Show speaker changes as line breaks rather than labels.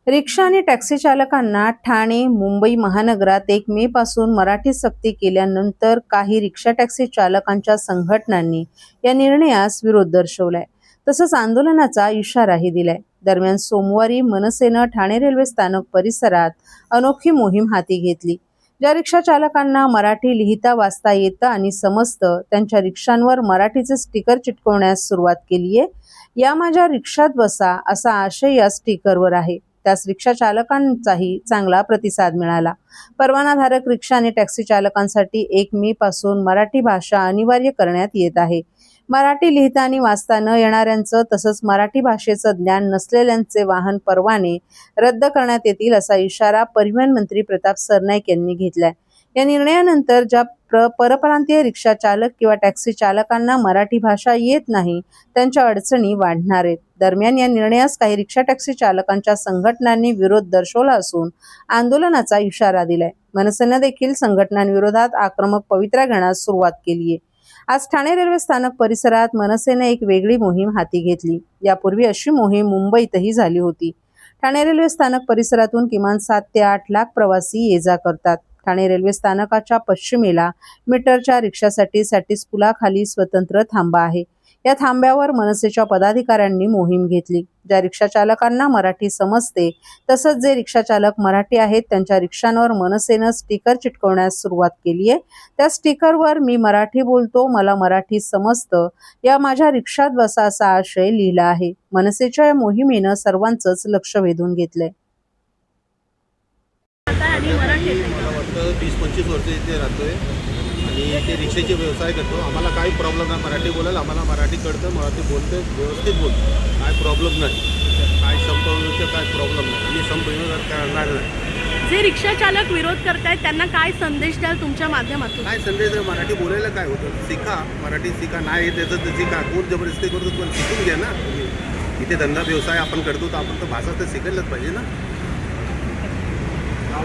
रिक्षा आणि टॅक्सी चालकांना ठाणे, मुंबई महानगरात 1 मे पासून मराठी सक्ती केल्यानंतर काही रिक्षा टॅक्सी चालकांच्या संघटनांनी या निर्णयास विरोध दर्शवलाय. तसंच आंदोलनाचा इशाराही दिलाय. दरम्यान सोमवारी मनसेनं ठाणे रेल्वे स्थानक परिसरात अनोखी मोहीम हाती घेतली. ज्या रिक्षा चालकांना मराठी लिहिता वाचता येतं आणि समजतं त्यांच्या रिक्षांवर मराठीचे स्टिकर चिटकवण्यास सुरुवात केलीये. या माझ्या रिक्षात बसा असा आशय या स्टिकरवर आहे. त्यास रिक्षा चालकांचाही चांगला प्रतिसाद मिळाला. परवानाधारक रिक्षा आणि टॅक्सी चालकांसाठी 1 मे पासून मराठी भाषा अनिवार्य करण्यात येत आहे. मराठी लिहिता आणि वाचता न येणाऱ्यांचं तसंच मराठी भाषेचं ज्ञान नसलेल्यांचे वाहन परवाने रद्द करण्यात येतील असा इशारा परिवहन मंत्री प्रताप सरनाईक यांनी घेतलाय. या निर्णयानंतर ज्या परप्रांतीय रिक्षा चालक किंवा टॅक्सी चालकांना मराठी भाषा येत नाही त्यांच्या अडचणी वाढणार आहेत. दरम्यान या निर्णयास काही रिक्षा टॅक्सी चालकांच्या संघटनांनी विरोध दर्शवला असून आंदोलनाचा इशारा दिलाय. मनसेनं देखील संघटनांविरोधात आक्रमक पवित्रा घेण्यास सुरुवात केली आहे. आज ठाणे रेल्वे स्थानक परिसरात मनसेने एक वेगळी मोहीम हाती घेतली. यापूर्वी अशी मोहीम मुंबईतही झाली होती. ठाणे रेल्वे स्थानक परिसरातून किमान 7 ते 8 लाख प्रवासी ये-जा करतात. ठाणे रेल्वे स्थानकाच्या पश्चिमेला मीटरच्या रिक्षासाठी सॅटिस पुलाखाली स्वतंत्र थांबा आहे. या थांब्यावर मनसेच्या पदाधिकाऱ्यांनी मोहीम घेतली. ज्या रिक्षा चालकांना मराठी समजते तसंच जे रिक्षा चालक मराठी आहेत त्यांच्या रिक्षांवर मनसेनं स्टिकर चिटकवण्यास सुरुवात केली आहे. त्या स्टिकरवर मी मराठी बोलतो, मला मराठी समजतं, या माझ्या रिक्षात बसा असा आशय लिहिला आहे. मनसेच्या या मोहिमेनं सर्वांचंच लक्ष वेधून घेतलंय.
मला वाटतं 20-25 वर्ष इथे राहतोय आणि ते रिक्षाचे व्यवसाय करतो. आम्हाला काही प्रॉब्लेम नाही, मराठी बोलायला आम्हाला मराठी कळतं, मराठी बोलते, व्यवस्थित बोलतो, काय प्रॉब्लेम नाही. काय संपवण्याचं काय प्रॉब्लेम नाही, आम्ही संपवण्याचं करणार नाही.
जे रिक्षा चालक विरोध करतायत त्यांना काय संदेश द्याल तुमच्या माध्यमातून?
काय संदेश, मराठी बोलायला काय होतं, शिका, मराठी शिका, नाही येत तर शिका, कोण जबरदस्ती करतो पण शिकून घ्या ना तुम्ही. इथे धंदा व्यवसाय आपण करतो तर आपण तर भाषा तर शिकायलाच पाहिजे ना.